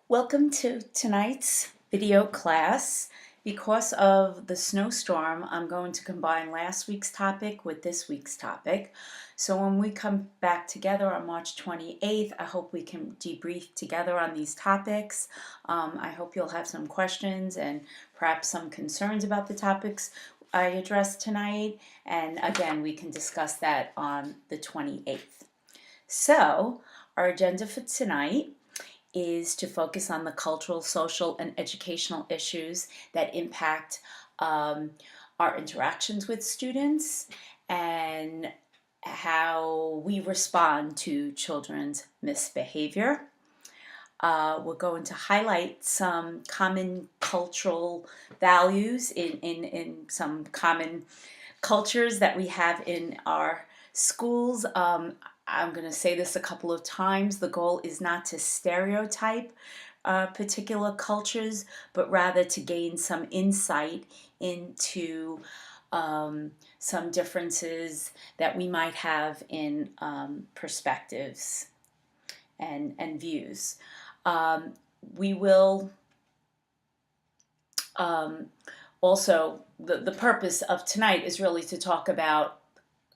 Welcome to tonight's video class. Because of the snowstorm, I'm going to combine last week's topic with this week's topic. So when we come back together on March 28th, I hope we can debrief together on these topics. I hope you'll have some questions and perhaps some concerns about the topics I addressed tonight. And again, we can discuss that on the 28th. So our agenda for tonight is to focus on the cultural, social, and educational issues that impact our interactions with students and how we respond to children's misbehavior. We're going to highlight some common cultural values in some common cultures that we have in our schools. I'm going to say this a couple of times. The goal is not to stereotype particular cultures, but rather to gain some insight into some differences that we might have in perspectives and views. We will also, the purpose of tonight is really to talk about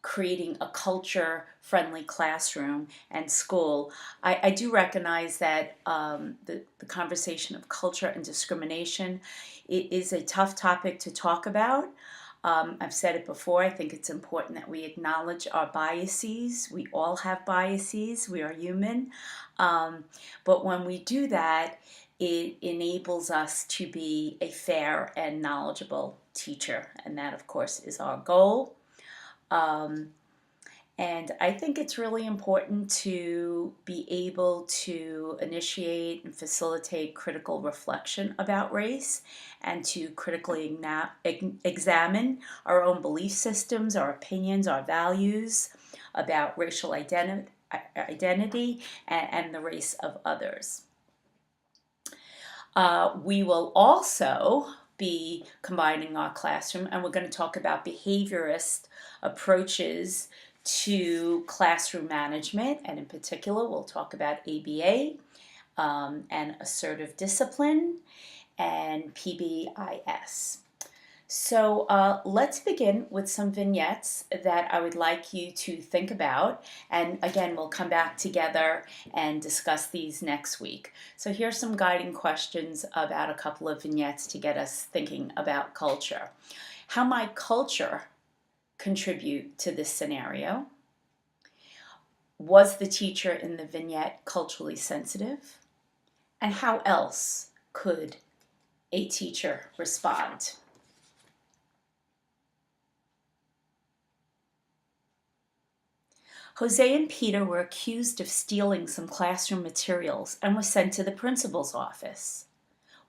creating a culture-friendly classroom and school. I do recognize that the conversation of culture and discrimination, it is a tough topic to talk about. I've said it before, I think it's important that we acknowledge our biases. We all have biases, we are human. But when we do that, it enables us to be a fair and knowledgeable teacher. And that, of course, is our goal. And I think it's really important to be able to initiate and facilitate critical reflection about race and to critically examine our own belief systems, our opinions, our values about racial identity and the race of others. We will also be combining our classroom, and we're going to talk about behaviorist approaches to classroom management, and in particular we'll talk about ABA and assertive discipline and PBIS. So let's begin with some vignettes that I would like you to think about, and again we'll come back together and discuss these next week. So here's some guiding questions about a couple of vignettes to get us thinking about culture. How might culture contribute to this scenario? Was the teacher in the vignette culturally sensitive? And how else could a teacher respond? Jose and Peter were accused of stealing some classroom materials and were sent to the principal's office.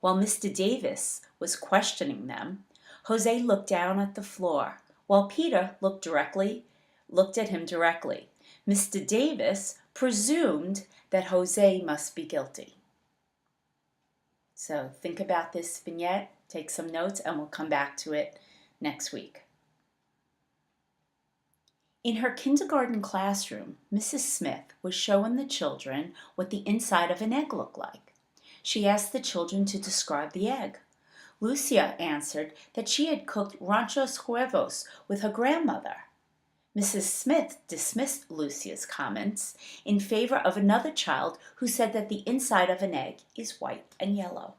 While Mr. Davis was questioning them, Jose looked down at the floor, while Peter looked at him directly. Mr. Davis presumed that Jose must be guilty. So think about this vignette, take some notes, and we'll come back to it next week. In her kindergarten classroom, Mrs. Smith was showing the children what the inside of an egg looked like. She asked the children to describe the egg. Lucia answered that she had cooked ranchos huevos with her grandmother. Mrs. Smith dismissed Lucia's comments in favor of another child who said that the inside of an egg is white and yellow.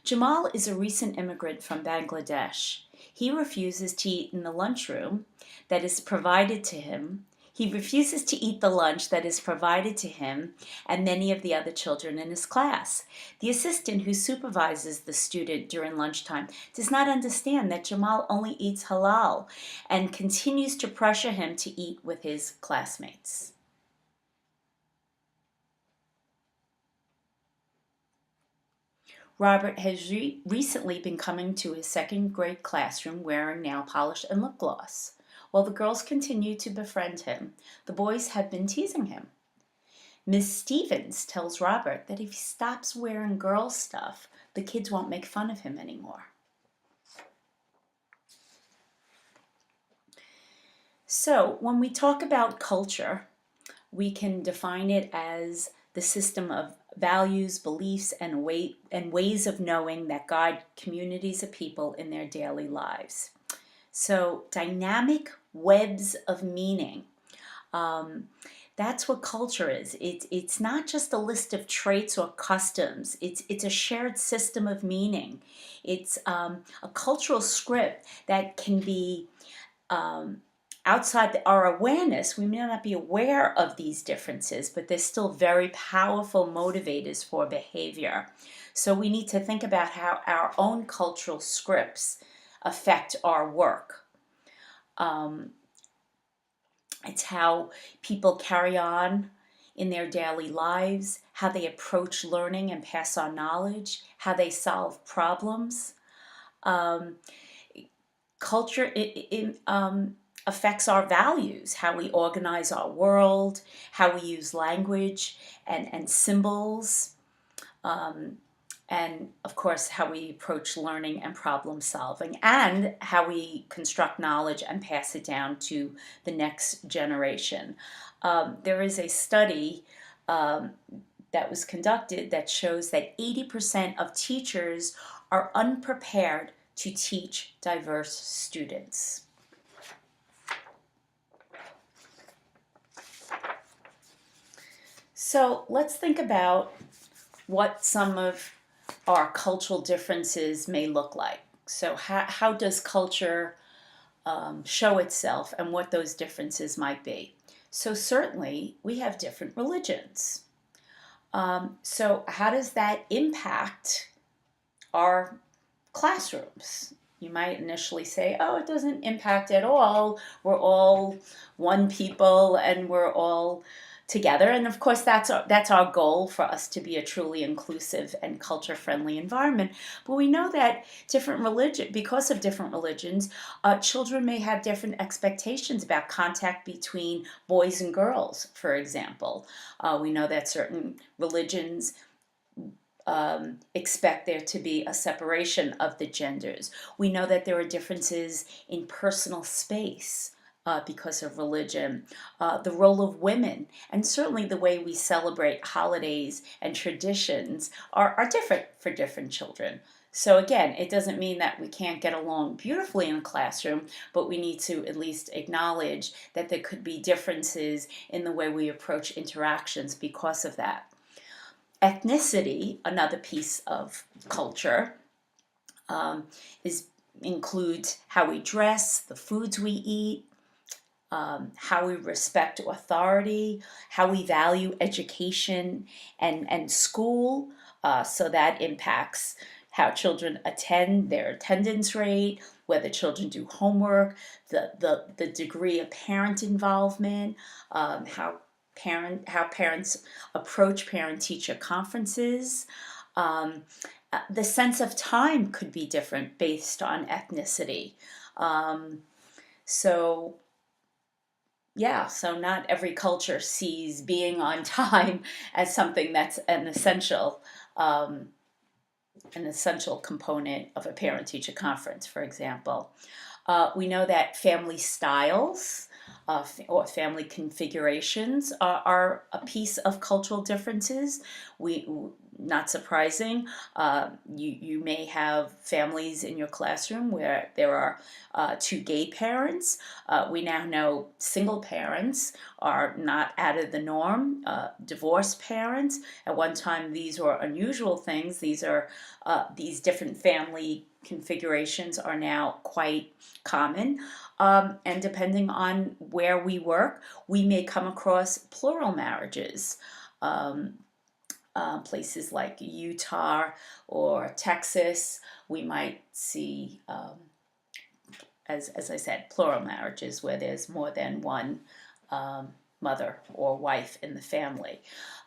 Jamal is a recent immigrant from Bangladesh. He refuses to eat in the lunchroom that is provided to him. He refuses to eat the lunch that is provided to him and many of the other children in his class. The assistant who supervises the student during lunchtime does not understand that Jamal only eats halal and continues to pressure him to eat with his classmates. Robert has recently been coming to his second grade classroom wearing nail polish and lip gloss. While the girls continue to befriend him, the boys have been teasing him. Miss Stevens tells Robert that if he stops wearing girl stuff, the kids won't make fun of him anymore. So when we talk about culture, we can define it as the system of values, beliefs, and ways of knowing that guide communities of people in their daily lives. So, dynamic webs of meaning. That's what culture is. It's not just a list of traits or customs. It's a shared system of meaning. It's a cultural script that can be outside our awareness. We may not be aware of these differences, but they're still very powerful motivators for behavior. So we need to think about how our own cultural scripts affect our work. It's how people carry on in their daily lives, how they approach learning and pass on knowledge, how they solve problems. Culture affects our values, how we organize our world, how we use language and symbols, and of course how we approach learning and problem solving, and how we construct knowledge and pass it down to the next generation. There is a study that was conducted that shows that 80% of teachers are unprepared to teach diverse students. So let's think about what some of our cultural differences may look like. So how does culture show itself, and what those differences might be? So certainly we have different religions. So how does that impact our classrooms? You might initially say, oh, it doesn't impact at all. We're all one people and we're all together. And of course, that's our goal, for us to be a truly inclusive and culture-friendly environment. But we know that because of different religions, children may have different expectations about contact between boys and girls, for example. We know that certain religions expect there to be a separation of the genders. We know that there are differences in personal space because of religion, the role of women, and certainly the way we celebrate holidays and traditions are different for different children. So again, it doesn't mean that we can't get along beautifully in a classroom, but we need to at least acknowledge that there could be differences in the way we approach interactions because of that. Ethnicity, another piece of culture, includes how we dress, the foods we eat, how we respect authority, how we value education and school. So that impacts how children attend, their attendance rate, whether children do homework, the degree of parent involvement, how parents approach parent-teacher conferences. The sense of time could be different based on ethnicity. So not every culture sees being on time as something that's an essential component of a parent-teacher conference, for example. We know that family styles or family configurations are a piece of cultural differences. Not surprising, you may have families in your classroom where there are two gay parents. We now know single parents are not out of the norm. Divorced parents, at one time these were unusual things. These different family configurations are now quite common. And depending on where we work, we may come across plural marriages. Places like Utah or Texas, we might see, as I said, plural marriages where there's more than one mother or wife in the family.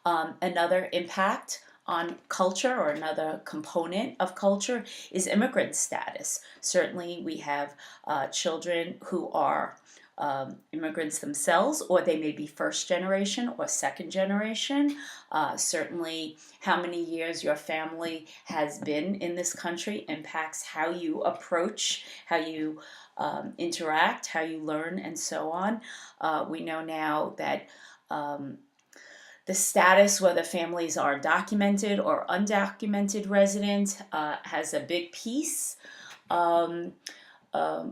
Another impact on culture, or another component of culture, is immigrant status. Certainly we have children who are immigrants themselves, or they may be first generation or second generation. Certainly, how many years your family has been in this country impacts how you approach, how you interact, how you learn, and so on. We know now that the status, whether families are documented or undocumented resident, has a big piece. Um,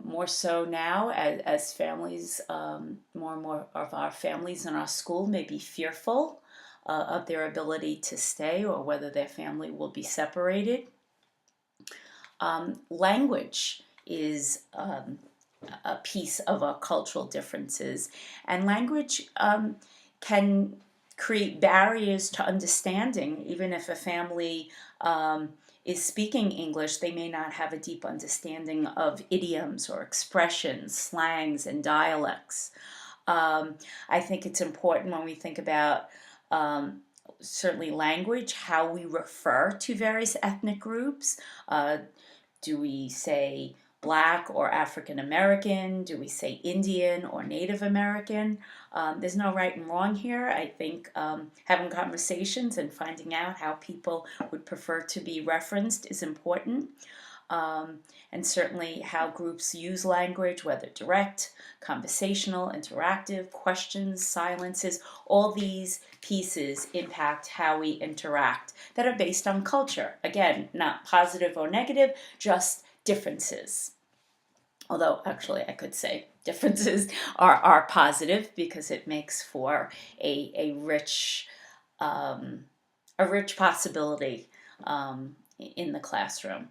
More so now as families, more and more of our families in our school may be fearful of their ability to stay or whether their family will be separated. Language is a piece of our cultural differences, and language can create barriers to understanding. Even if a family is speaking English, they may not have a deep understanding of idioms or expressions, slangs, and dialects. I think it's important when we think about certainly language, how we refer to various ethnic groups. Do we say Black or African American? Do we say Indian or Native American? There's no right and wrong here. I think having conversations and finding out how people would prefer to be referenced is important. And certainly how groups use language, whether direct, conversational, interactive, questions, silences, all these pieces impact how we interact that are based on culture. Again, not positive or negative, just differences. Although actually I could say differences are positive because it makes for a rich possibility in the classroom.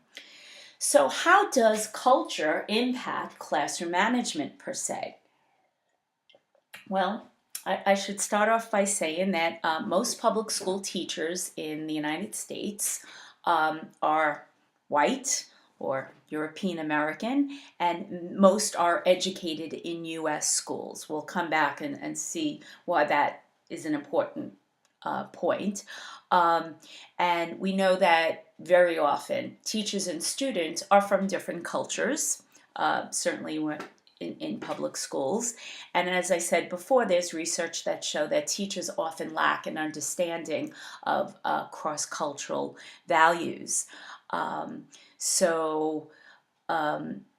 So how does culture impact classroom management per se? Well, I should start off by saying that most public school teachers in the United States are white or European American, and most are educated in U.S. schools. We'll come back and see why that is an important point. And we know that very often teachers and students are from different cultures, certainly in public schools. And as I said before, there's research that show that teachers often lack an understanding of cross-cultural values. So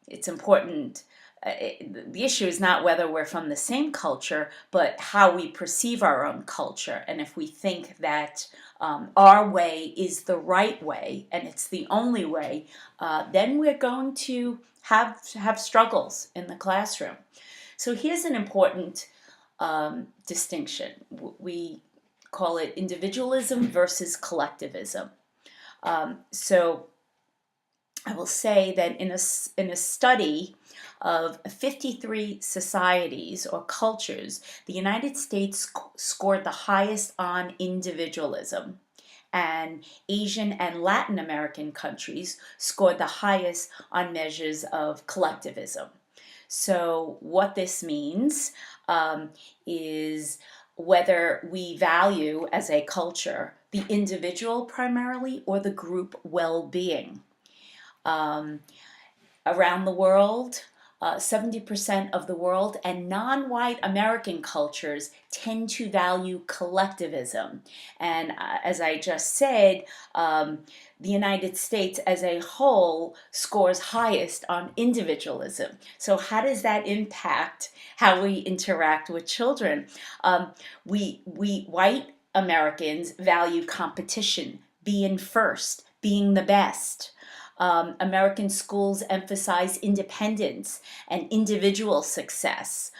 it's important. The issue is not whether we're from the same culture, but how we perceive our own culture. And if we think that our way is the right way and it's the only way, then we're going to have struggles in the classroom. So here's an important distinction. We call it individualism versus collectivism. So I will say that in a study of 53 societies or cultures, the United States scored the highest on individualism, and Asian and Latin American countries scored the highest on measures of collectivism. So what this means is whether we value as a culture the individual primarily or the group well-being. Around the world, 70% of the world and non-white American cultures tend to value collectivism. And as I just said, the United States as a whole scores highest on individualism. So how does that impact how we interact with children? We white Americans value competition, being first, being the best. American schools emphasize independence and individual success.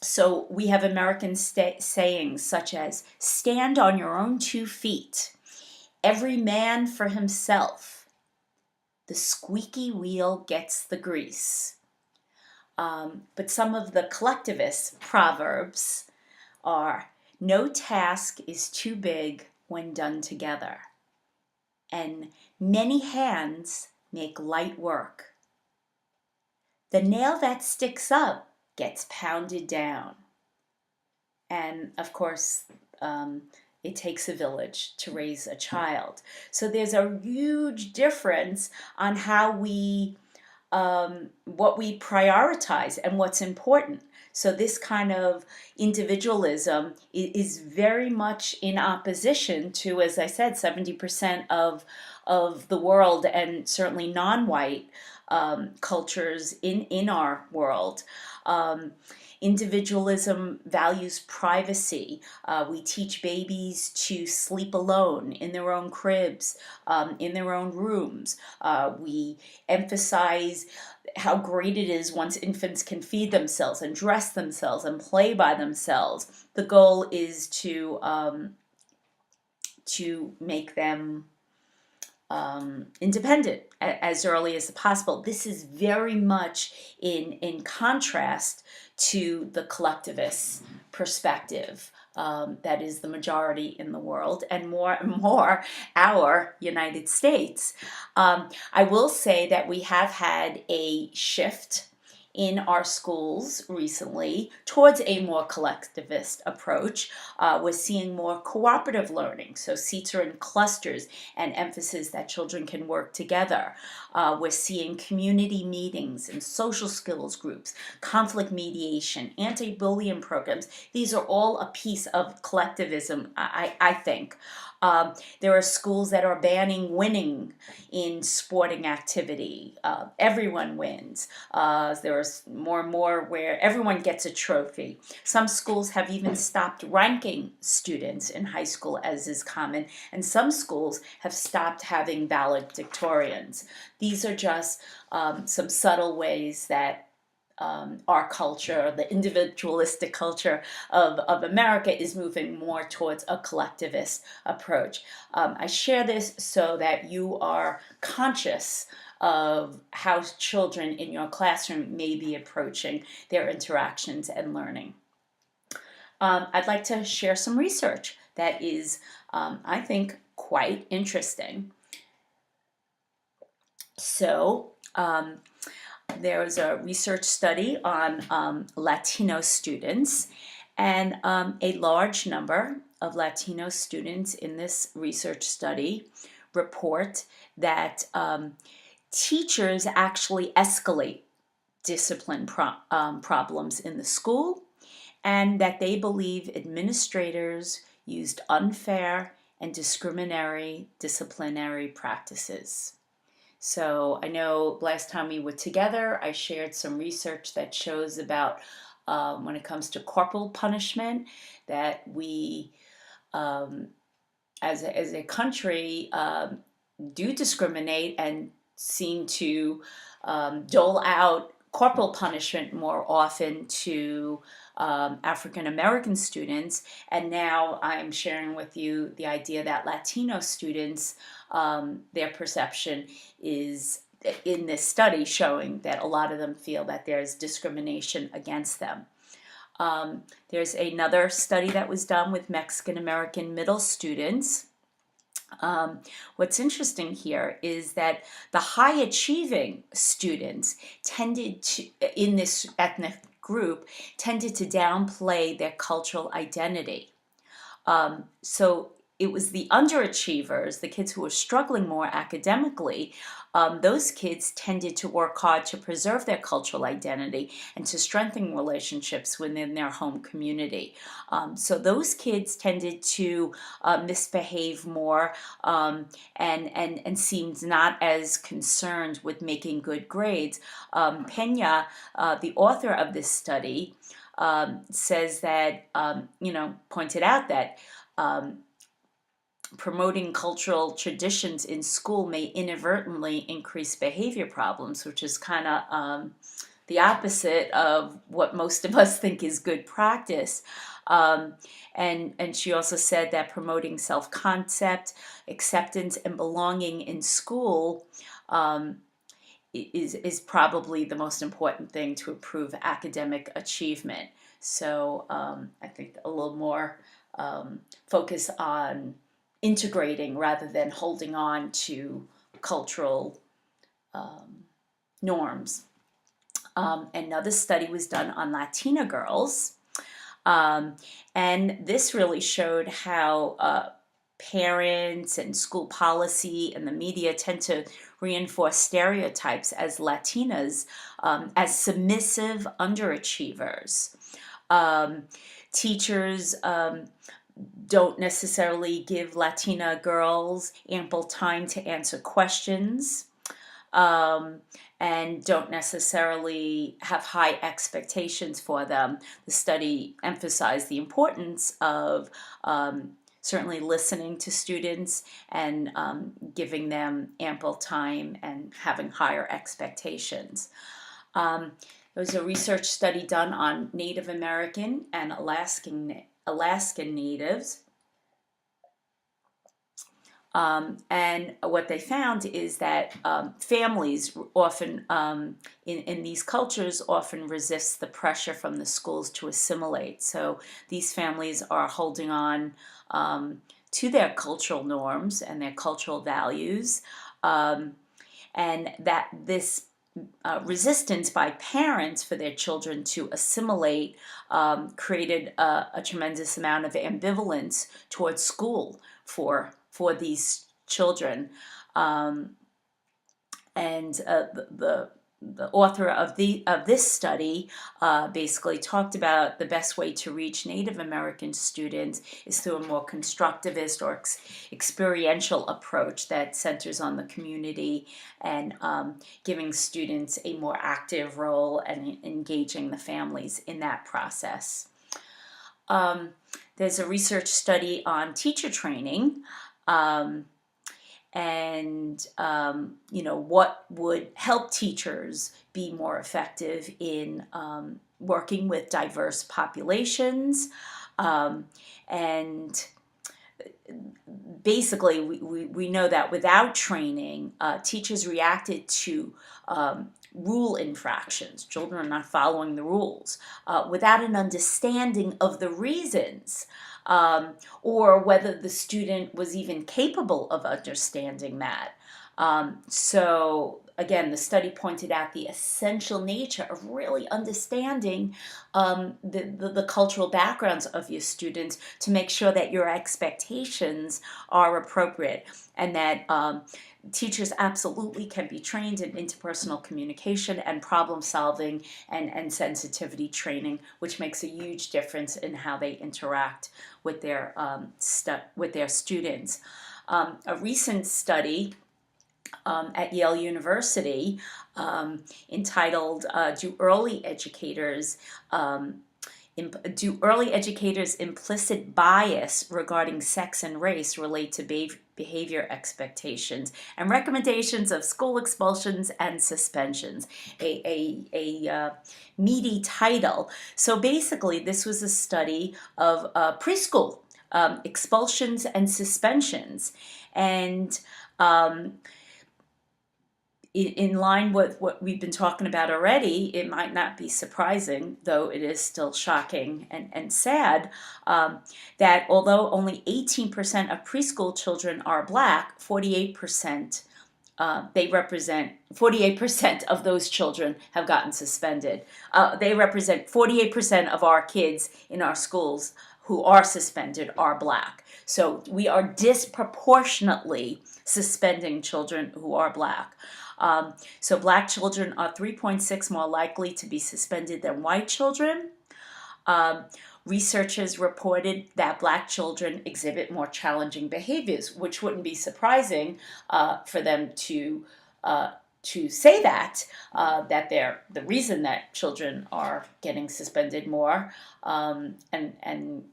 So we have American sayings such as, stand on your own 2 feet, every man for himself, the squeaky wheel gets the grease. But some of the collectivist proverbs are, no task is too big when done together, and many hands make light work. The nail that sticks up gets pounded down. And of course, it takes a village to raise a child. So there's a huge difference on how we what we prioritize and what's important. So this kind of individualism is very much in opposition to, as I said, 70% of the world, and certainly non-white cultures in our world. Um, Individualism values privacy. We teach babies to sleep alone in their own cribs, in their own rooms. We emphasize how great it is once infants can feed themselves and dress themselves and play by themselves. The goal is to make them independent as early as possible. This is very much in contrast to the collectivist perspective. That is the majority in the world, and more and more our United States. I will say that we have had a shift in our schools recently towards a more collectivist approach. We're seeing more cooperative learning, so seats are in clusters and emphasis that children can work together. We're seeing community meetings and social skills groups, conflict mediation, anti-bullying programs. These are all a piece of collectivism, I think. There are schools that are banning winning in sporting activity. Everyone wins. There's more and more where everyone gets a trophy. Some schools have even stopped ranking students in high school, as is common, and some schools have stopped having valedictorians. These are just some subtle ways that our culture, the individualistic culture of America, is moving more towards a collectivist approach. I share this so that you are conscious of how children in your classroom may be approaching their interactions and learning. I'd like to share some research that is, I think, quite interesting. So, there was a research study on Latino students, and a large number of Latino students in this research study report that teachers actually escalate discipline problems in the school, and that they believe administrators used unfair and disciplinary practices. So I know last time we were together, I shared some research that shows about when it comes to corporal punishment, that we, as a country, do discriminate and seem to dole out corporal punishment more often to African American students. And now I'm sharing with you the idea that Latino students, their perception is, in this study, showing that a lot of them feel that there's discrimination against them. There's another study that was done with Mexican American middle students. What's interesting here is that the high achieving students tended to, in this ethnic group, tended to downplay their cultural identity. So it was the underachievers, the kids who were struggling more academically, those kids tended to work hard to preserve their cultural identity and to strengthen relationships within their home community. So those kids tended to misbehave more, and seemed not as concerned with making good grades. Pena, the author of this study, says that, pointed out that promoting cultural traditions in school may inadvertently increase behavior problems, which is kind of the opposite of what most of us think is good practice. And she also said that promoting self-concept, acceptance, and belonging in school is probably the most important thing to improve academic achievement. So I think a little more focus on integrating rather than holding on to cultural norms. Another study was done on Latina girls, and this really showed how parents and school policy and the media tend to reinforce stereotypes as Latinas as submissive underachievers. Teachers don't necessarily give Latina girls ample time to answer questions, and don't necessarily have high expectations for them. The study emphasized the importance of certainly listening to students and giving them ample time and having higher expectations. There was a research study done on Native American and Alaskan natives. And what they found is that families often, in these cultures, often resist the pressure from the schools to assimilate. So these families are holding on to their cultural norms and their cultural values, and that this resistance by parents for their children to assimilate created a tremendous amount of ambivalence towards school for these children. And the author of this study basically talked about the best way to reach Native American students is through a more constructivist or experiential approach that centers on the community and giving students a more active role and engaging the families in that process. There's a research study on teacher training. What would help teachers be more effective in working with diverse populations. And basically, we know that without training, teachers reacted to rule infractions. Children are not following the rules without an understanding of the reasons. Or whether the student was even capable of understanding that. So again, the study pointed out the essential nature of really understanding the cultural backgrounds of your students to make sure that your expectations are appropriate, and that teachers absolutely can be trained in interpersonal communication and problem solving and sensitivity training, which makes a huge difference in how they interact with their students. A recent study at Yale University entitled "Do Early Educators implicit bias regarding sex and race relate to behavior expectations and recommendations of school expulsions and suspensions?" A meaty title. So basically, this was a study of preschool expulsions and suspensions, and in line with what we've been talking about already, it might not be surprising, though it is still shocking and sad, that although only 18% of preschool children are Black, 48% they represent 48% of those children have gotten suspended. They represent 48% of our kids in our schools who are suspended are Black. So we are disproportionately suspending children who are Black. So Black children are 3.6 more likely to be suspended than white children. Researchers reported that Black children exhibit more challenging behaviors, which wouldn't be surprising for them to say that they're the reason that children are getting suspended more and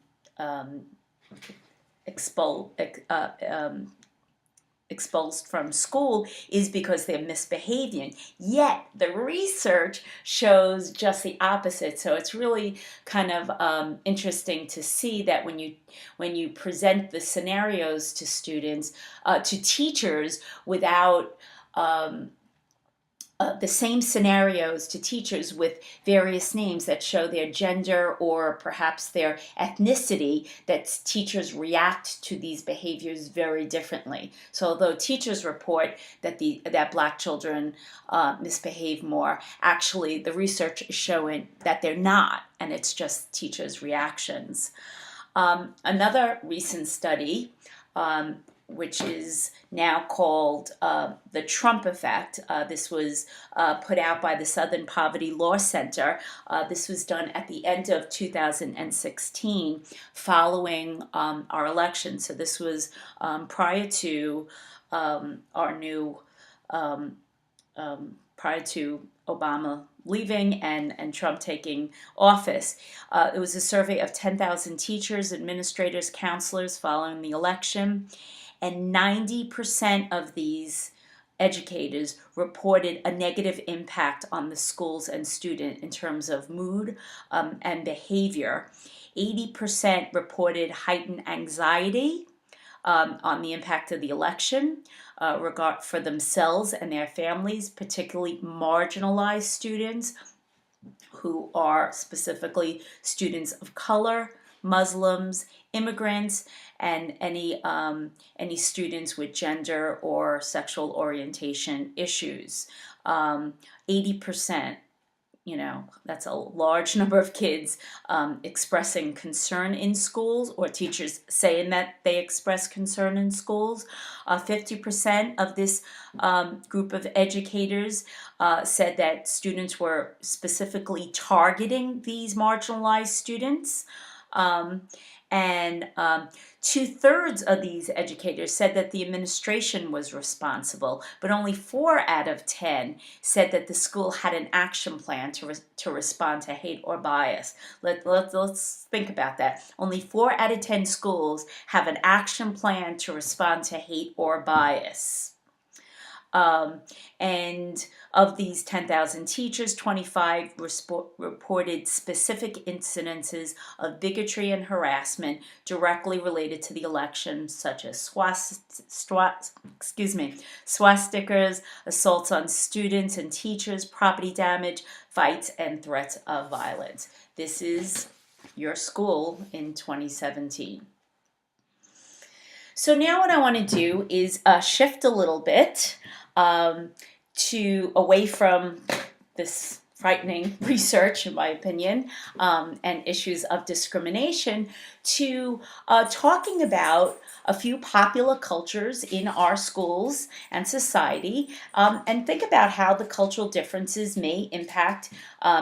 expulsed from school is because they're misbehaving. Yet the research shows just the opposite. So it's really kind of interesting to see that when you present the scenarios to students, to teachers, without the same scenarios to teachers with various names that show their gender or perhaps their ethnicity, that teachers react to these behaviors very differently. So although teachers report that Black children misbehave more, actually the research is showing that they're not, and it's just teachers' reactions. Another recent study which is now called the Trump Effect. This was put out by the Southern Poverty Law Center. This was done at the end of 2016 following our election. So this was prior to our new, prior to Obama leaving and Trump taking office. It was a survey of 10,000 teachers, administrators, counselors following the election, and 90% of these educators reported a negative impact on the schools and student in terms of mood and behavior. 80% reported heightened anxiety on the impact of the election, regard for themselves and their families, particularly marginalized students who are specifically students of color, Muslims, immigrants, and any students with gender or sexual orientation issues. 80%. That's a large number of kids expressing concern in schools, or teachers saying that they express concern in schools. 50% of this group of educators said that students were specifically targeting these marginalized students. And 2/3 of these educators said that the administration was responsible, but only 4 out of 10 said that the school had an action plan to respond to hate or bias. Let's think about that. Only 4 out of 10 schools have an action plan to respond to hate or bias. And of these 10,000 teachers, 25 reported specific incidences of bigotry and harassment directly related to the election, such as swastikas, assaults on students and teachers, property damage, fights, and threats of violence. This is your school in 2017. So now what I want to do is shift a little bit to away from this frightening research, in my opinion, and issues of discrimination, to talking about a few popular cultures in our schools and society, and think about how the cultural differences may impact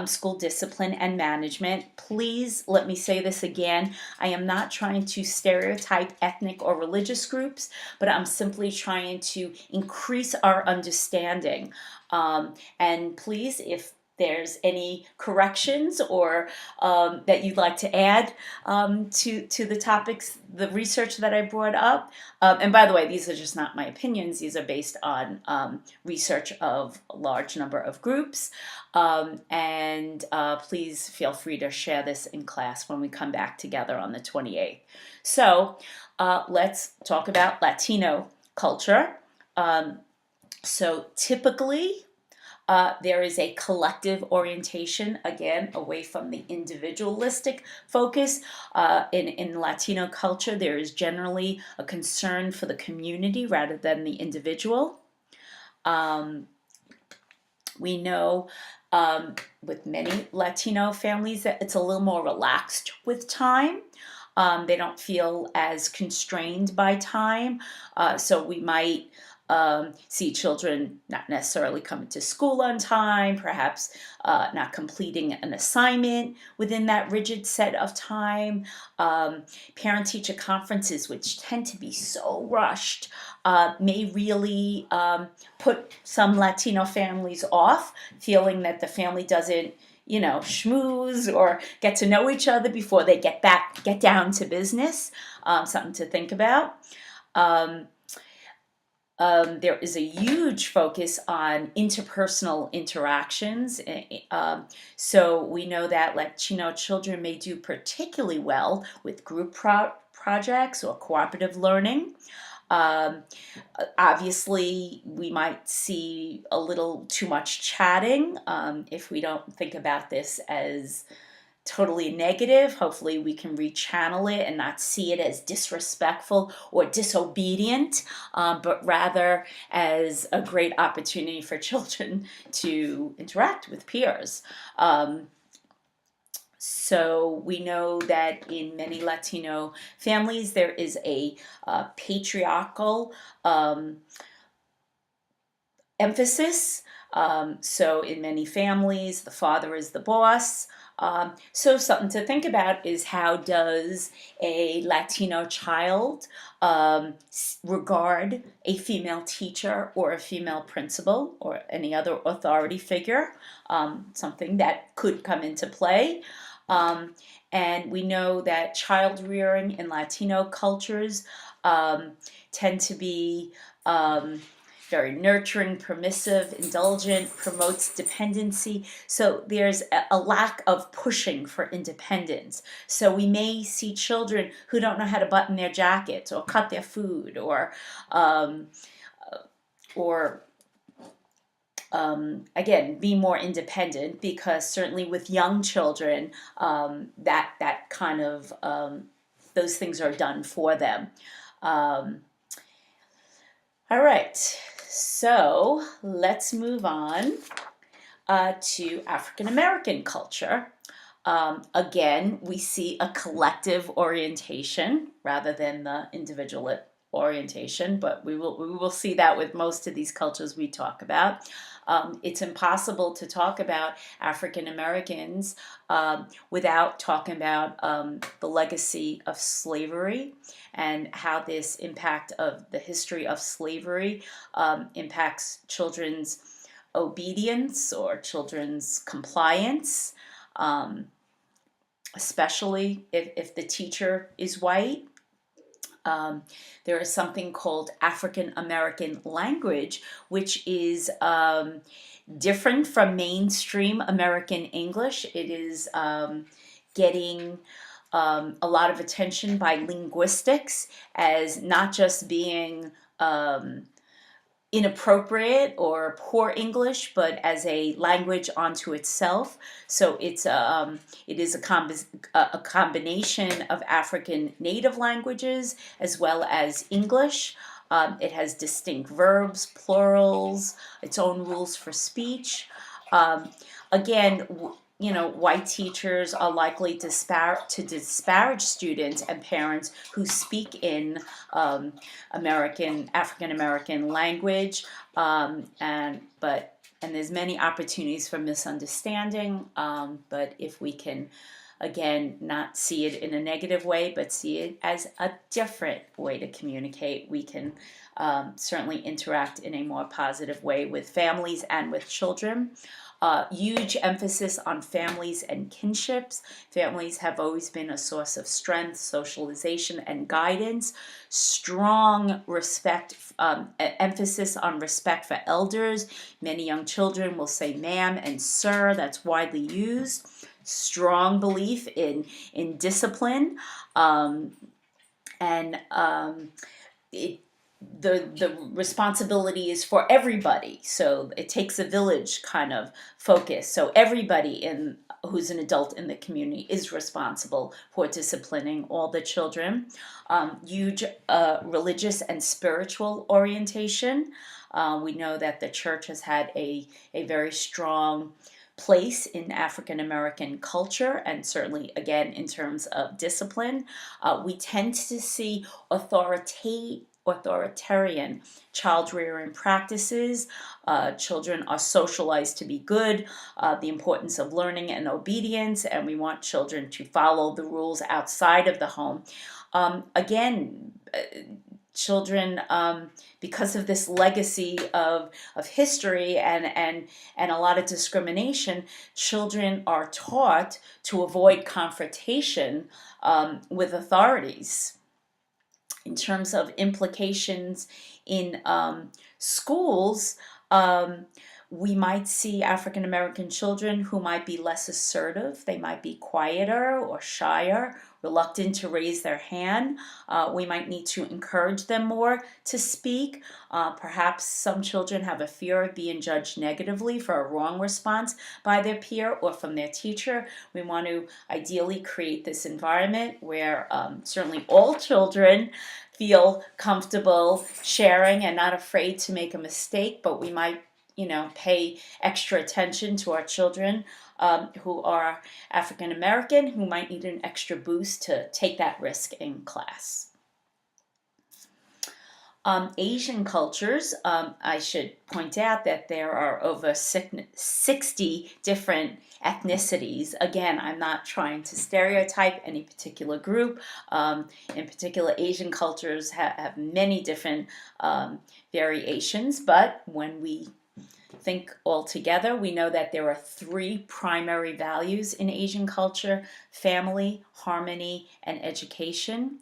school discipline and management. Please let me say this again. I am not trying to stereotype ethnic or religious groups, but I'm simply trying to increase our understanding. And please, if there's any corrections or that you'd like to add to the topics, the research that I brought up. And by the way, these are just not my opinions. These are based on research of a large number of groups. And please feel free to share this in class when we come back together on the 28th. So let's talk about Latino culture. So typically, there is a collective orientation, again, away from the individualistic focus. In Latino culture, there is generally a concern for the community rather than the individual. We know with many Latino families that it's a little more relaxed with time. They don't feel as constrained by time. So we might see children not necessarily coming to school on time, perhaps not completing an assignment within that rigid set of time. Parent-teacher conferences, which tend to be so rushed, may really put some Latino families off, feeling that the family doesn't schmooze or get to know each other before they get down to business. Something to think about. There is a huge focus on interpersonal interactions. So we know that Latino children may do particularly well with group projects or cooperative learning. Obviously, we might see a little too much chatting if we don't think about this as totally negative. Hopefully we can rechannel it and not see it as disrespectful or disobedient, but rather as a great opportunity for children to interact with peers. So we know that in many Latino families there is a patriarchal emphasis. So in many families, the father is the boss. So something to think about is how does a Latino child regard a female teacher or a female principal or any other authority figure? Something that could come into play. Um, and we know that child rearing in Latino cultures um, tend to be very nurturing, permissive, indulgent, promotes dependency. So there's a lack of pushing for independence. So we may see children who don't know how to button their jackets or cut their food um, or again, be more independent, because certainly with young children, that kind of those things are done for them. Um, all right, so let's move on to African American culture. Again, we see a collective orientation rather than the individual orientation, but we will see that with most of these cultures we talk about. It's impossible to talk about African Americans without talking about the legacy of slavery and how this impact of the history of slavery impacts children's obedience or children's compliance, especially if the teacher is white. There is something called African American language, which is different from mainstream American English. It is getting a lot of attention by linguistics as not just being inappropriate or poor English, but as a language unto itself. So it is a combination of African native languages as well as English. It has distinct verbs, plurals, its own rules for speech. Again, white teachers are likely to disparage students and parents who speak in African American language, and there's many opportunities for misunderstanding. But if we can, again, not see it in a negative way, but see it as a different way to communicate, we can certainly interact in a more positive way with families and with children. Huge emphasis on families and kinships. Families have always been a source of strength, socialization, and guidance. Strong respect, emphasis on respect for elders. Many young children will say ma'am and sir. That's widely used. Strong belief in discipline, and it the responsibility is for everybody. So it takes a village kind of focus. So everybody who's an adult in the community is responsible for disciplining all the children. Huge religious and spiritual orientation. We know that the church has had a very strong place in African American culture, and certainly again in terms of discipline. We tend to see authoritarian child rearing practices. Children are socialized to be good, the importance of learning and obedience, and we want children to follow the rules outside of the home. Again, children, because of this legacy of history and a lot of discrimination, children are taught to avoid confrontation with authorities. In terms of implications in schools, we might see African American children who might be less assertive. They might be quieter or shyer, reluctant to raise their hand. We might need to encourage them more to speak. Perhaps some children have a fear of being judged negatively for a wrong response by their peer or from their teacher. We want to ideally create this environment where certainly all children feel comfortable sharing and not afraid to make a mistake, but we might pay extra attention to our children who are African American, who might need an extra boost to take that risk in class. Asian cultures, I should point out that there are over 60 different ethnicities. Again, I'm not trying to stereotype any particular group. In particular, Asian cultures have many different variations, but when we think all together, we know that there are 3 primary values in Asian culture: family, harmony, and education.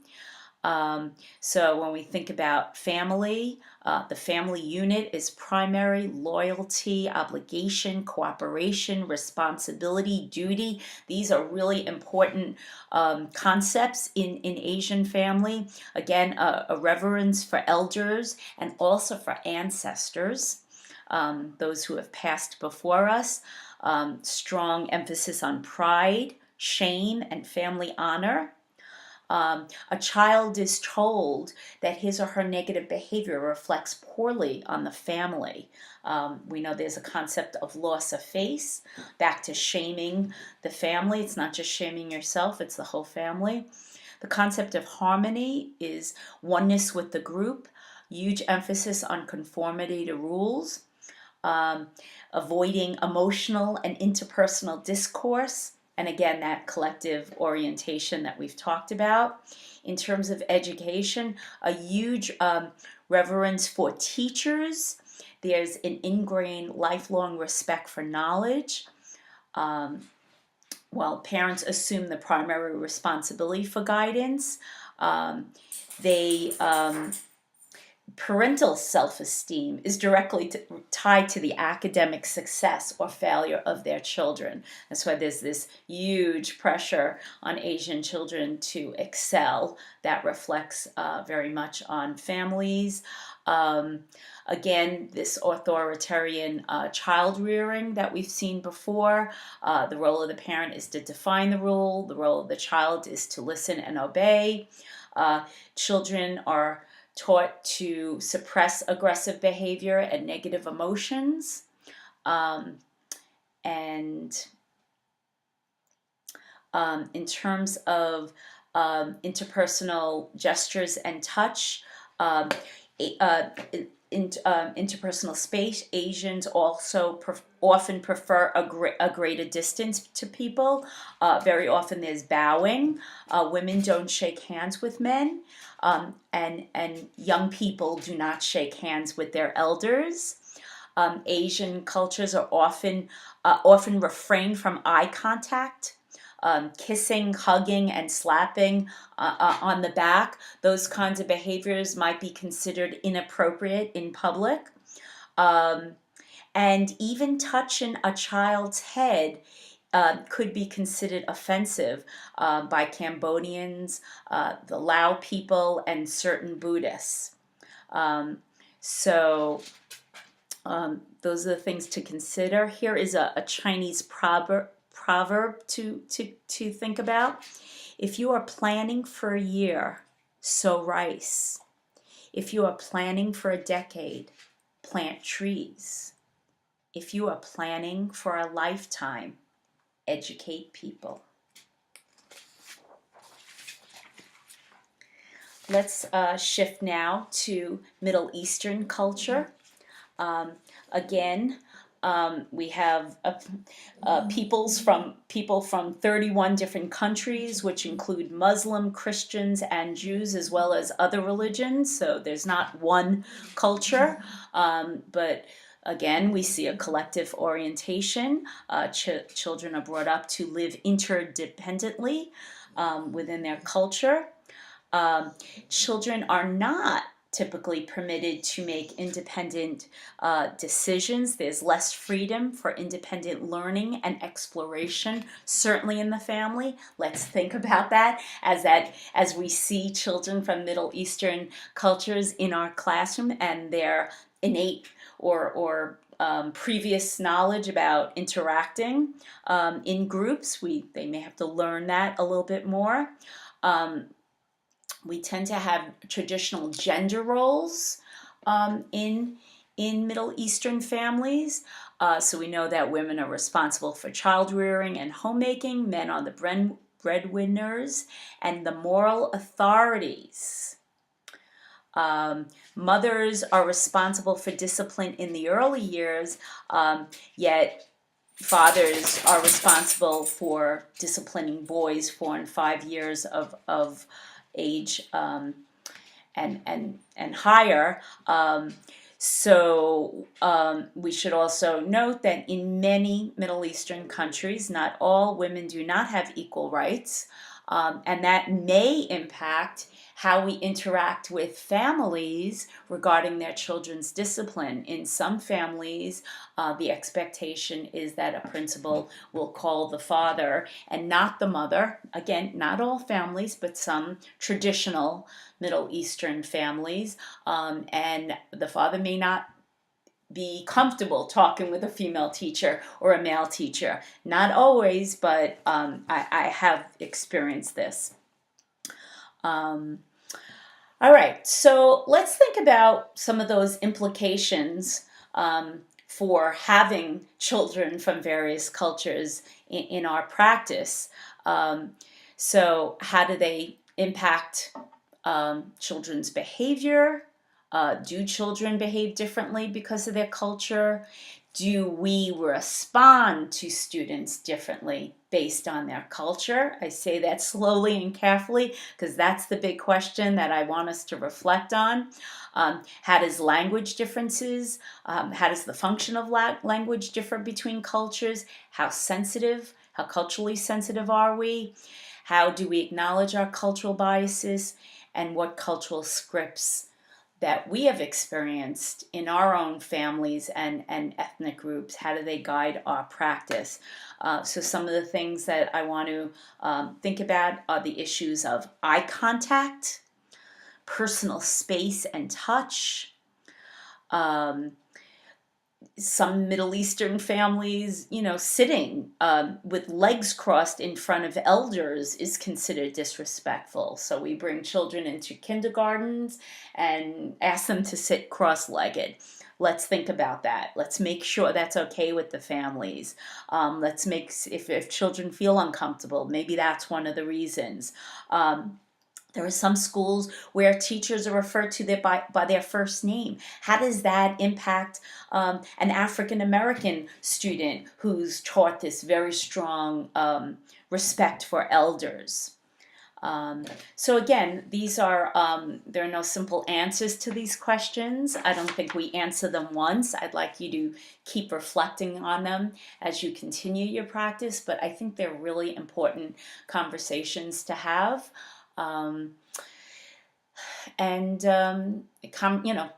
So when we think about family, the family unit is primary: loyalty, obligation, cooperation, responsibility, duty. These are really important concepts in Asian family. Again, a reverence for elders and also for ancestors, those who have passed before us. Strong emphasis on pride, shame, and family honor. A child is told that his or her negative behavior reflects poorly on the family. We know there's a concept of loss of face, back to shaming the family. It's not just shaming yourself, it's the whole family. The concept of harmony is oneness with the group, huge emphasis on conformity to rules, avoiding emotional and interpersonal discourse, and again, that collective orientation that we've talked about. In terms of education, a huge reverence for teachers. There's an ingrained lifelong respect for knowledge. While parents assume the primary responsibility for guidance, parental self-esteem is directly tied to the academic success or failure of their children. That's why there's this huge pressure on Asian children to excel. That reflects very much on families. Again, this authoritarian child rearing that we've seen before. The role of the parent is to define the rule. The role of the child is to listen and obey. Children are taught to suppress aggressive behavior and negative emotions. And in terms of interpersonal gestures and touch, interpersonal space, Asians also often prefer a greater distance to people. Very often there's bowing. Women don't shake hands with men, and young people do not shake hands with their elders. Asian cultures are often refrain from eye contact. Kissing, hugging, and slapping on the back. Those kinds of behaviors might be considered inappropriate in public. And even touching a child's head could be considered offensive by Cambodians, the Lao people, and certain Buddhists. Those are the things to consider. Here is a Chinese proverb to think about. If you are planning for a year, sow rice. If you are planning for a decade, plant trees. If you are planning for a lifetime, educate people. Let's shift now to Middle Eastern culture. Again, we have people from 31 different countries, which include Muslim, Christians, and Jews, as well as other religions. So there's not one culture, but again, we see a collective orientation. Children are brought up to live interdependently within their culture. Children are not typically permitted to make independent decisions. There's less freedom for independent learning and exploration, certainly in the family. Let's think about that as we see children from Middle Eastern cultures in our classroom and their innate or previous knowledge about interacting in groups. They may have to learn that a little bit more. We tend to have traditional gender roles in in Middle Eastern families. So we know that women are responsible for child rearing and homemaking, men are the breadwinners and the moral authorities. Mothers are responsible for discipline in the early years, yet fathers are responsible for disciplining boys 4 and 5 years of age, and higher. We should also note that in many Middle Eastern countries, not all, women do not have equal rights, and that may impact how we interact with families regarding their children's discipline. In some families, the expectation is that a principal will call the father and not the mother. Again, not all families, but some traditional Middle Eastern families, and the father may not be comfortable talking with a female teacher or a male teacher. Not always, but I have experienced this. All right, so let's think about some of those implications for having children from various cultures in our practice. So how do they impact children's behavior? Do children behave differently because of their culture? Do we respond to students differently based on their culture? I say that slowly and carefully because that's the big question that I want us to reflect on. How does language differences, how does the function of language differ between cultures? How culturally sensitive are we? How do we acknowledge our cultural biases? And what cultural scripts that we have experienced in our own families and ethnic groups, how do they guide our practice? So some of the things that I want to think about are the issues of eye contact, personal space and touch. Some Middle Eastern families, sitting with legs crossed in front of elders is considered disrespectful. So we bring children into kindergartens and ask them to sit cross-legged. Let's think about that. Let's make sure that's okay with the families. If children feel uncomfortable, maybe that's one of the reasons. There are some schools where teachers are referred to by their first name. How does that impact an African American student who's taught this very strong respect for elders? So again, there are no simple answers to these questions. I don't think we answer them once. I'd like you to keep reflecting on them as you continue your practice, but I think they're really important conversations to have.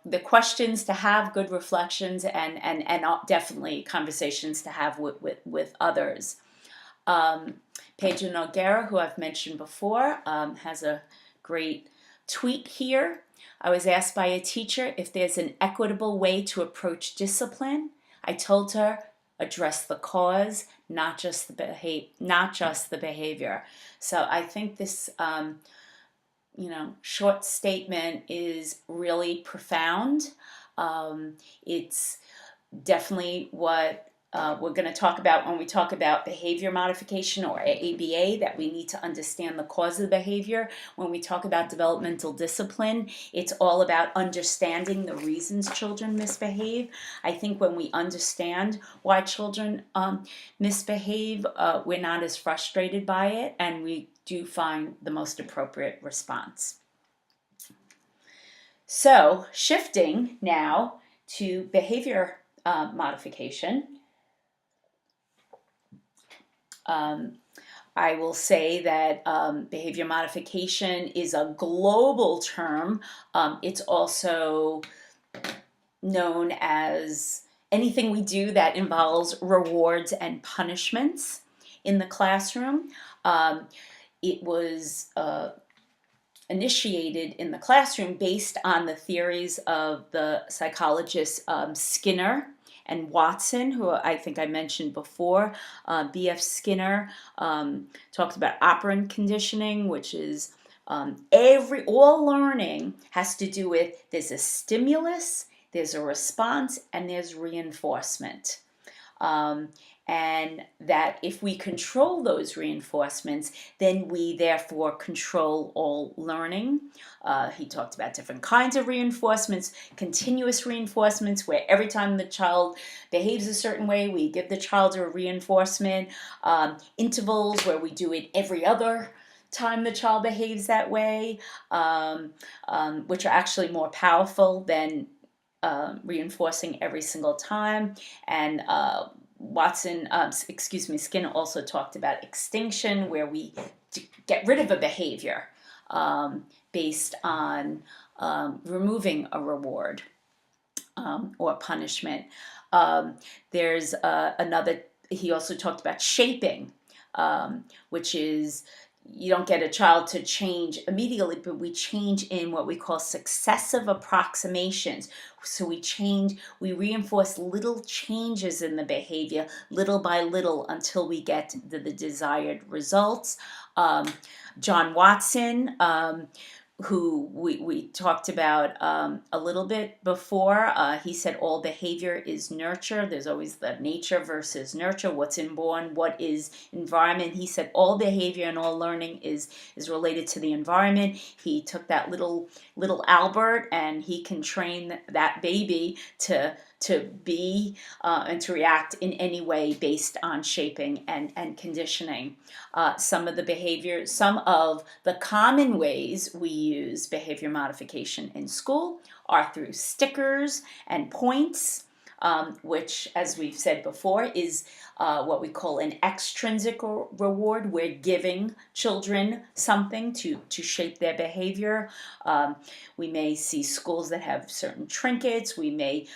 The questions to have, good reflections, and definitely conversations to have with others. Pedro Noguera, who I've mentioned before, has a great tweet here. I was asked by a teacher if there's an equitable way to approach discipline. I told her, address the cause, not just the behavior. So I think this short statement is really profound. It's definitely what we're going to talk about when we talk about behavior modification or ABA, that we need to understand the cause of the behavior. When we talk about developmental discipline, it's all about understanding the reasons children misbehave. I think when we understand why children misbehave, we're not as frustrated by it, and we do find the most appropriate response. So, shifting now to behavior modification. I will say that behavior modification is a global term. It's also known as anything we do that involves rewards and punishments in the classroom. It was initiated in the classroom based on the theories of the psychologists Skinner and Watson, who I think I mentioned before. B.F. Skinner talked about operant conditioning, which is all learning has to do with there's a stimulus, there's a response, and there's reinforcement. And that if we control those reinforcements, then we therefore control all learning. He talked about different kinds of reinforcements, continuous reinforcements, where every time the child behaves a certain way, we give the child a reinforcement. Intervals, where we do it every other time the child behaves that way, which are actually more powerful than reinforcing every single time. And Skinner also talked about extinction, where we get rid of a behavior based on removing a reward or punishment. There's another, he also talked about shaping, which is, you don't get a child to change immediately, but we change in what we call successive approximations. So we reinforce little changes in the behavior, little by little, until we get the desired results. John Watson, who we talked about a little bit before. He said all behavior is nurture. There's always the nature versus nurture, what's inborn, what is environment. He said all behavior and all learning is related to the environment. He took that little Albert, and he can train that baby to be and to react in any way based on shaping and conditioning. Some of the common ways we use behavior modification in school are through stickers and points, which, as we've said before, is what we call an extrinsic reward. We're giving children something to shape their behavior. We may see schools that have certain trinkets. We may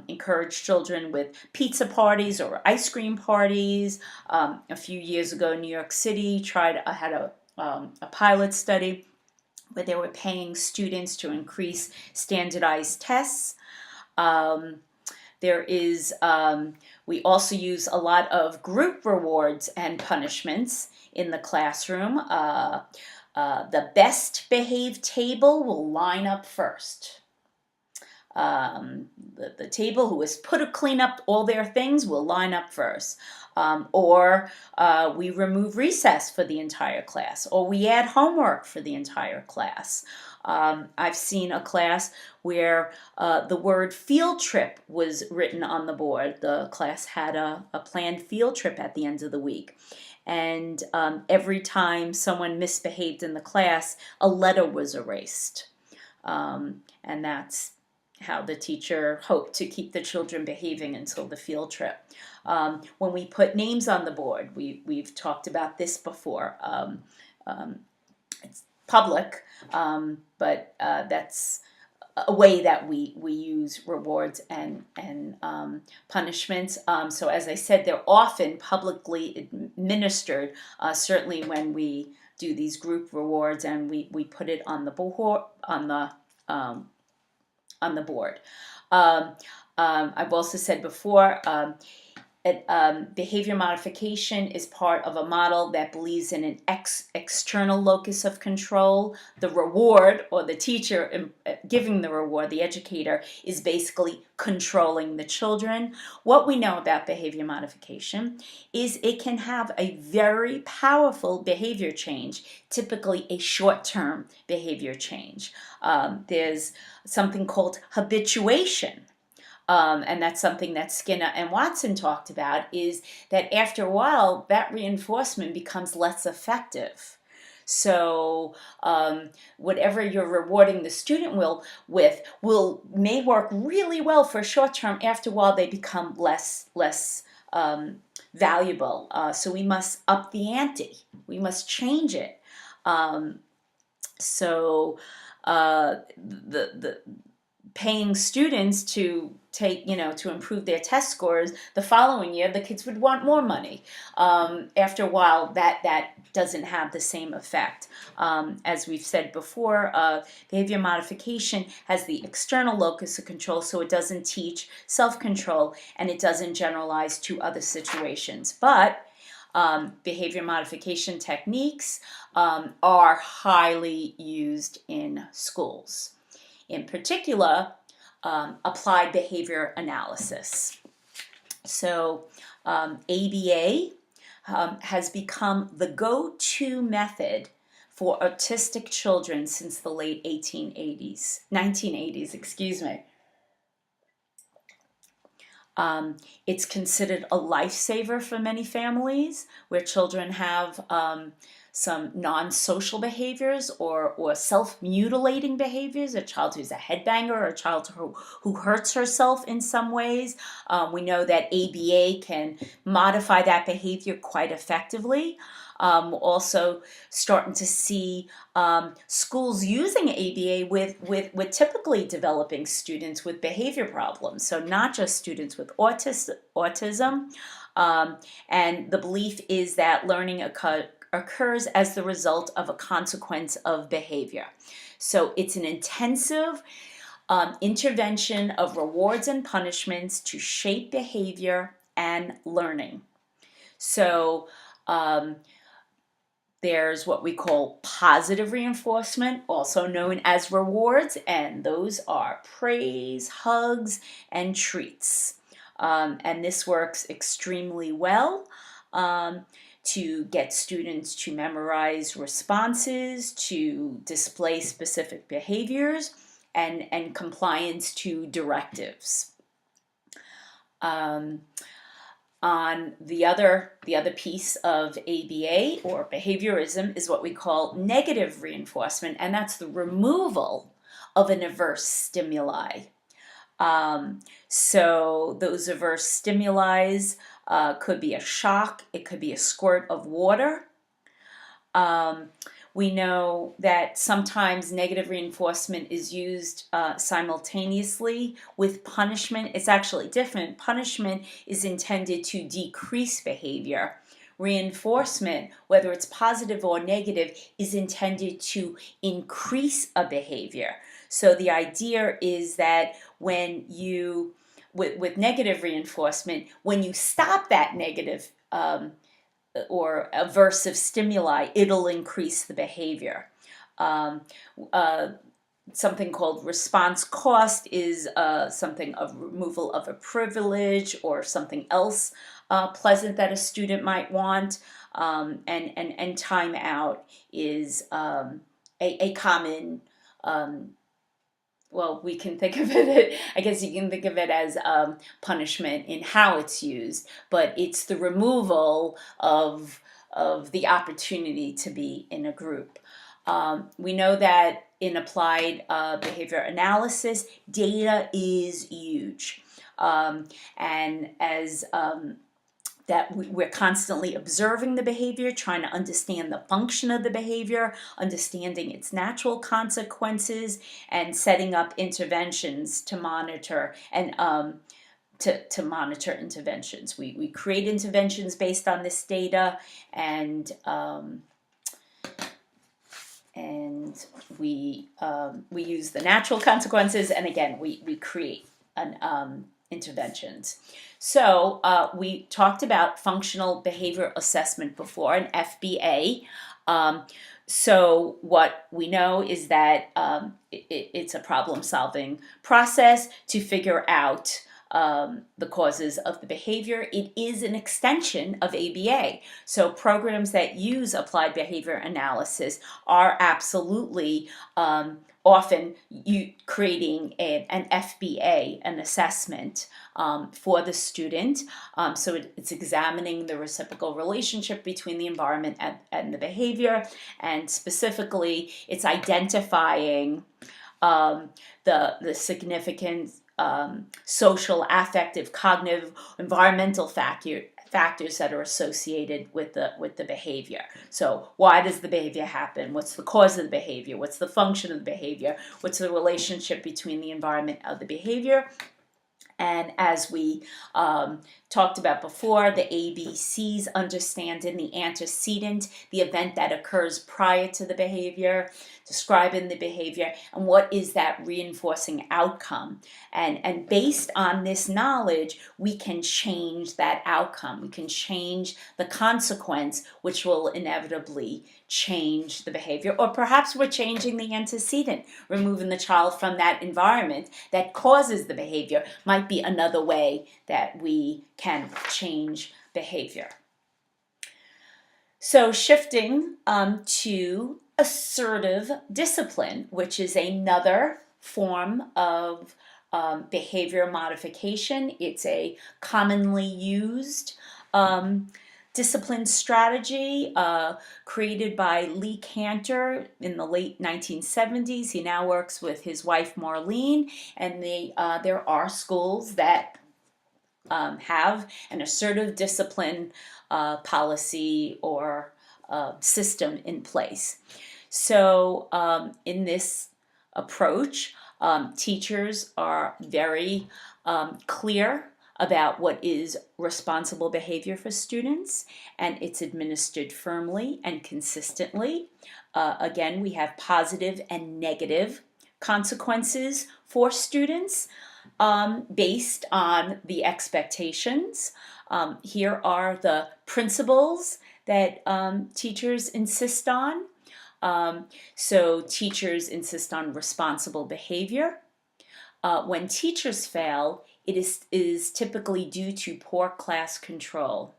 encourage children with pizza parties or ice cream parties. A few years ago, New York City had a pilot study where they were paying students to increase standardized tests. We also use a lot of group rewards and punishments in the classroom. The best behaved table will line up first. The table who has clean up all their things will line up first. Or we remove recess for the entire class, or we add homework for the entire class. I've seen a class where the word field trip was written on the board. The class had a planned field trip at the end of the week. And every time someone misbehaved in the class, a letter was erased. And that's how the teacher hoped to keep the children behaving until the field trip. When we put names on the board, we've talked about this before. It's public, but that's a way that we use rewards and punishments. So as I said, they're often publicly administered, certainly when we do these group rewards and we put it on the board. I've also said before, behavior modification is part of a model that believes in an external locus of control. The reward, or the teacher giving the reward, the educator, is basically controlling the children. What we know about behavior modification is it can have a very powerful behavior change, typically a short-term behavior change. There's something called habituation. And that's something that Skinner and Watson talked about, is that after a while, that reinforcement becomes less effective. So whatever you're rewarding the student may work really well for short term. After a while, they become less valuable. So we must up the ante. We must change it. The paying students to to improve their test scores the following year, the kids would want more money. After a while, that doesn't have the same effect. As we've said before, behavior modification has the external locus of control, so it doesn't teach self-control, and it doesn't generalize to other situations. But behavior modification techniques are highly used in schools. In particular, applied behavior analysis. So ABA has become the go-to method for autistic children since the late 1980s, excuse me. It's considered a lifesaver for many families where children have some non-social behaviors or self-mutilating behaviors, a child who's a headbanger or a child who hurts herself in some ways. We know that ABA can modify that behavior quite effectively. Also starting to see schools using ABA with typically developing students with behavior problems. So not just students with autism. And the belief is that learning occurs as the result of a consequence of behavior. So it's an intensive intervention of rewards and punishments to shape behavior and learning. So there's what we call positive reinforcement, also known as rewards, and those are praise, hugs, and treats. And this works extremely well to get students to memorize responses, to display specific behaviors, and compliance to directives. On the other piece of ABA or behaviorism is what we call negative reinforcement, and that's the removal of an averse stimuli. So those averse stimuli could be a shock, it could be a squirt of water. We know that sometimes negative reinforcement is used simultaneously with punishment. It's actually different. Punishment is intended to decrease behavior. Reinforcement, whether it's positive or negative, is intended to increase a behavior. So the idea is that when you, with negative reinforcement, when you stop that negative or aversive stimuli, it'll increase the behavior. Something called response cost is something of removal of a privilege or something else pleasant that a student might want. And time out is a common well, we can think of it, I guess you can think of it as punishment in how it's used, but it's the removal of the opportunity to be in a group. We know that in applied behavior analysis, data is huge. And as that we're constantly observing the behavior, trying to understand the function of the behavior, understanding its natural consequences, and setting up interventions to monitor and to monitor interventions. We create interventions based on this data, and we use the natural consequences, and again we create an interventions. So we talked about functional behavior assessment before, an FBA. So what we know is that it's a problem-solving process to figure out the causes of the behavior. It is an extension of ABA. So programs that use applied behavior analysis are absolutely often creating an FBA, an assessment for the student. So it's examining the reciprocal relationship between the environment and the behavior, and specifically it's identifying the significant social, affective, cognitive, environmental factors that are associated with the behavior. So why does the behavior happen? What's the cause of the behavior? What's the function of the behavior? What's the relationship between the environment of the behavior? And as we talked about before, the ABCs, understanding the antecedent, the event that occurs prior to the behavior, describing the behavior, and what is that reinforcing outcome. And based on this knowledge, we can change that outcome. We can change the consequence, which will inevitably change the behavior. Or perhaps we're changing the antecedent, removing the child from that environment that causes the behavior might be another way that we can change behavior. So shifting to assertive discipline, which is another form of behavior modification. It's a commonly used discipline strategy created by Lee Cantor in the late 1970s. He now works with his wife Marlene, and there are schools that have an assertive discipline policy or system in place. So in this approach, teachers are very clear about what is responsible behavior for students, and it's administered firmly and consistently. Again, we have positive and negative consequences for students based on the expectations. Here are the principles that teachers insist on. So teachers insist on responsible behavior. When teachers fail, it is typically due to poor class control.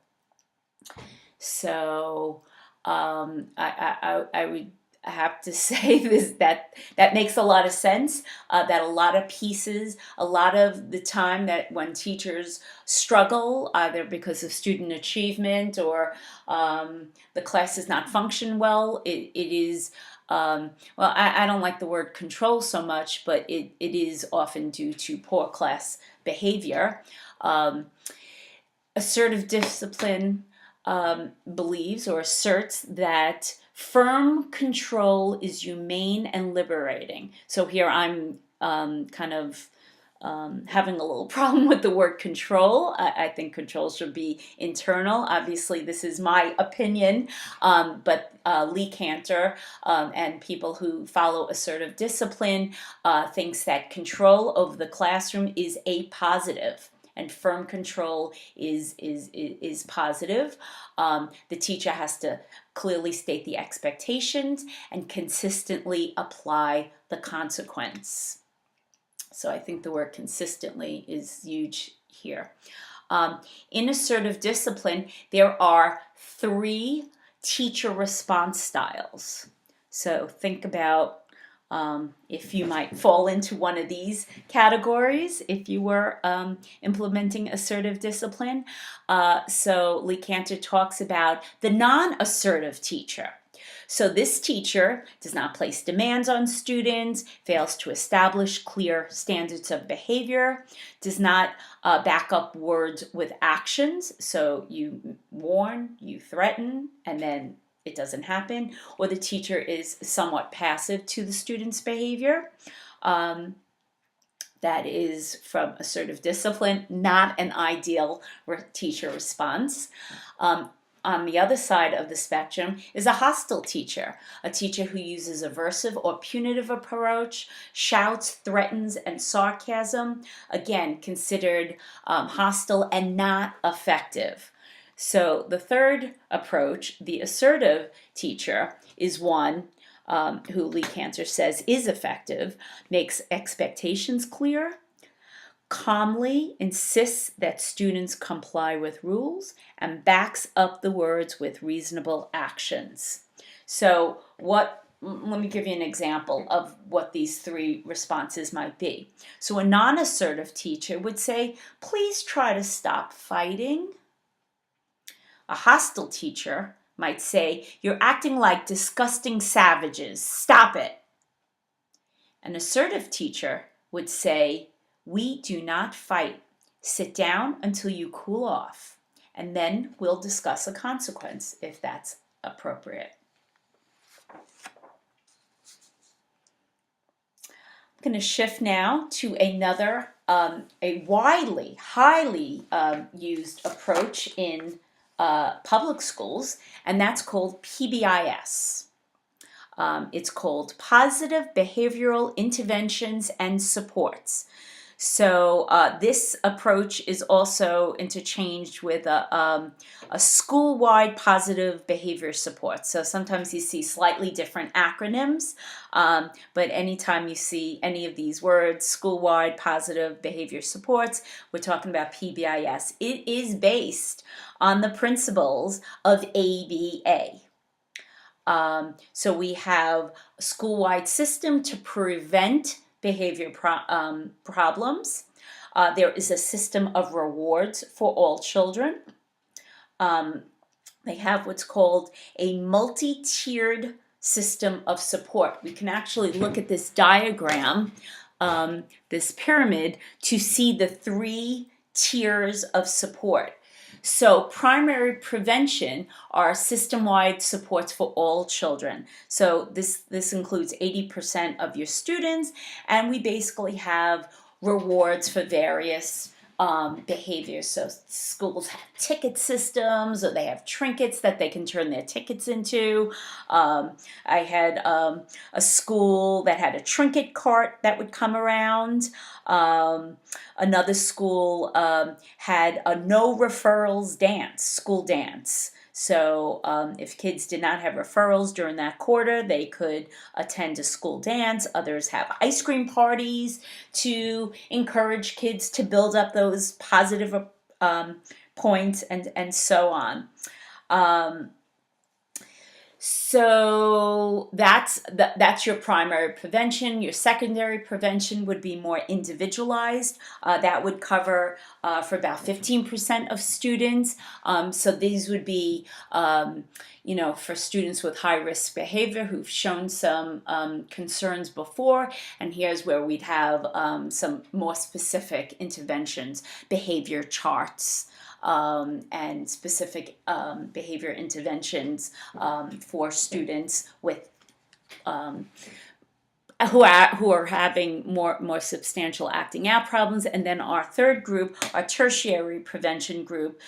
So I would have to say this, that makes a lot of sense, that a lot of pieces, a lot of the time that when teachers struggle, either because of student achievement or the class does not function well, it is, I don't like the word control so much, but it is often due to poor class behavior. Assertive discipline believes or asserts that firm control is humane and liberating. So here I'm kind of having a little problem with the word control. I think control should be internal. Obviously, this is my opinion, but Lee Cantor and people who follow assertive discipline thinks that control over the classroom is a positive. And firm control is positive. The teacher has to clearly state the expectations and consistently apply the consequence. So I think the word consistently is huge here. In assertive discipline, there are 3 teacher response styles. So think about if you might fall into one of these categories if you were implementing assertive discipline. So Lee Cantor talks about the non-assertive teacher. So this teacher does not place demands on students, fails to establish clear standards of behavior, does not back up words with actions. So you warn, you threaten, and then it doesn't happen, or the teacher is somewhat passive to the student's behavior. That is from assertive discipline, not an ideal teacher response. On the other side of the spectrum is a hostile teacher, a teacher who uses aversive or punitive approach, shouts, threatens, and sarcasm, again considered hostile and not effective. So the third approach, the assertive teacher, is one who Lee Cantor says is effective, makes expectations clear, calmly insists that students comply with rules, and backs up the words with reasonable actions. So let me give you an example of what these 3 responses might be. So a non-assertive teacher would say, please try to stop fighting. A hostile teacher might say, you're acting like disgusting savages. Stop it. An assertive teacher would say, we do not fight. Sit down until you cool off, and then we'll discuss a consequence if that's appropriate. going to shift now to another, a widely, highly used approach in public schools, and that's called PBIS. It's called Positive Behavioral Interventions and Supports. So this approach is also interchanged with a school-wide positive behavior support. So sometimes you see slightly different acronyms, but anytime you see any of these words, school-wide positive behavior supports, we're talking about PBIS. It is based on the principles of ABA. So we have a school-wide system to prevent behavior problems. There is a system of rewards for all children. They have what's called a multi-tiered system of support. We can actually look at this diagram, this pyramid, to see the 3 tiers of support. So primary prevention are system-wide supports for all children. So this includes 80% of your students, and we basically have rewards for various behaviors. So schools have ticket systems, or they have trinkets that they can turn their tickets into. I had a school that had a trinket cart that would come around. Another school had a no referrals dance, school dance. So if kids did not have referrals during that quarter, they could attend a school dance. Others have ice cream parties to encourage kids to build up those positive points, and so on. So that's your primary prevention. Your secondary prevention would be more individualized. That would cover for about 15% of students. So these would be, for students with high-risk behavior who've shown some concerns before. And here's where we'd have some more specific interventions, behavior charts, and specific behavior interventions for students with who are having more substantial acting out problems. And then our third group, our tertiary prevention group,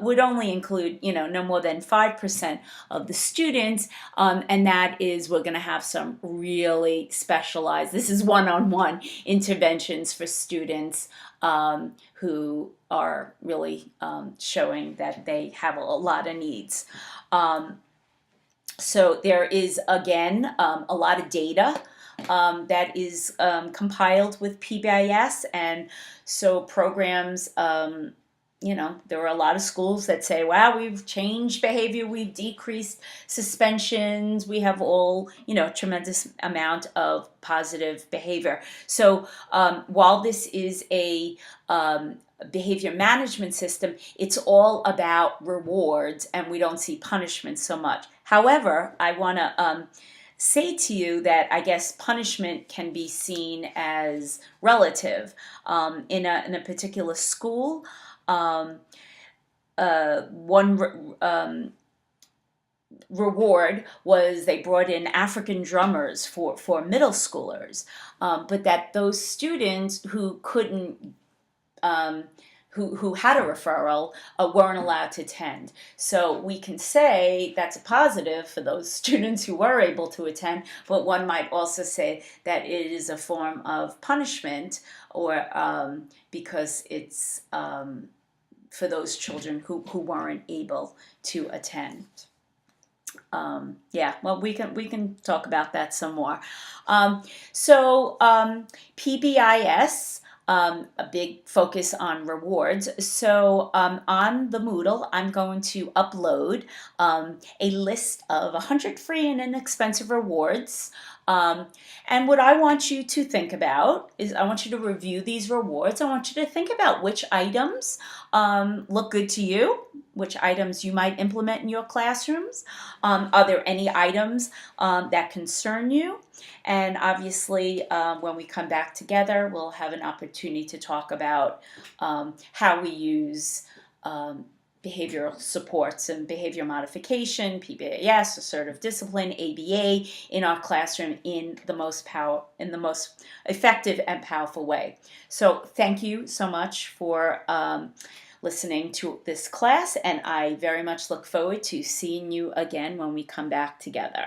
would only include no more than 5% of the students, and that is, we're going to have some really specialized, this is one-on-one interventions for students who are really showing that they have a lot of needs. So there is, again, a lot of data that is compiled with PBIS, and so programs, there are a lot of schools that say, wow, we've changed behavior, we've decreased suspensions, we have all, tremendous amount of positive behavior. So while this is a behavior management system, it's all about rewards, and we don't see punishment so much. However, I want to say to you that I guess punishment can be seen as relative. In a particular school, one reward was they brought in African drummers for middle schoolers, but that those students who couldn't who had a referral weren't allowed to attend. So we can say that's a positive for those students who were able to attend, but one might also say that it is a form of punishment, or because it's for those children who weren't able to attend. Well, we can talk about that some more. PBIS, a big focus on rewards. So on the Moodle, I'm going to upload a list of 100 free and inexpensive rewards. And what I want you to think about is, I want you to review these rewards. I want you to think about which items look good to you, which items you might implement in your classrooms. Are there any items that concern you? And obviously, when we come back together, we'll have an opportunity to talk about how we use behavioral supports and behavior modification, PBAS, assertive discipline, ABA in our classroom in the most effective and powerful way. So thank you so much for listening to this class, and I very much look forward to seeing you again when we come back together.